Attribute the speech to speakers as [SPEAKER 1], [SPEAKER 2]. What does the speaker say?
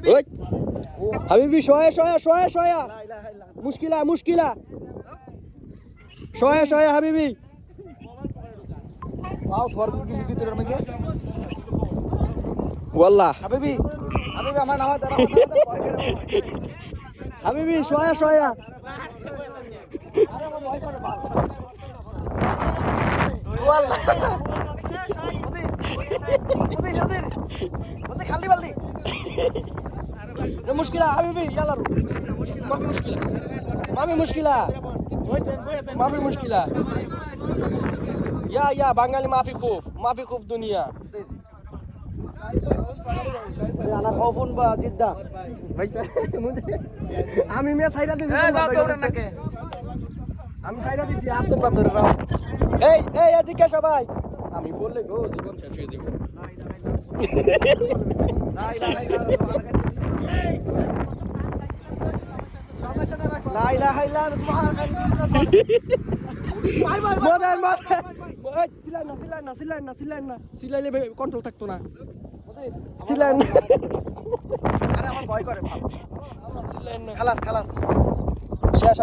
[SPEAKER 1] ওই হাবিবি শয়া মুশকিলা শয়া হাবিবি
[SPEAKER 2] वाओ थोड़ा दूर किसी तरह में क्या
[SPEAKER 1] ওয়াল্লাহ
[SPEAKER 2] अभी हमारा नाम है
[SPEAKER 1] হাবিবি শয়া
[SPEAKER 2] अरे वो बॉय कर बात
[SPEAKER 1] ওয়াল্লাহ
[SPEAKER 2] मुझे खाली बाल्टी
[SPEAKER 1] মুশকিলা হাবিবি ইয়ালা মামি মুশকিলা या বাঙালি মাফি খুব দুনিয়া
[SPEAKER 2] আনা খৌফুন বা জিদ্দা
[SPEAKER 1] ভাই আমি মে সাইরা দিছি
[SPEAKER 2] আমি সাইডা দিছি আর তোমরা ধরে রাখো
[SPEAKER 1] এই এদিকে সবাই আমি বললে গো জীবন শেষ হয়ে যাবে
[SPEAKER 2] লা ইলাহা ইল্লাল্লাহ সুবহানাল্লাহ
[SPEAKER 1] মদন চিল্লান না চিল্লাইলে কন্ট্রোল থাকতো না চিল্লান না
[SPEAKER 2] আরে আমার ভয় করে
[SPEAKER 1] চিল্লান না
[SPEAKER 2] খালাস
[SPEAKER 1] শেষ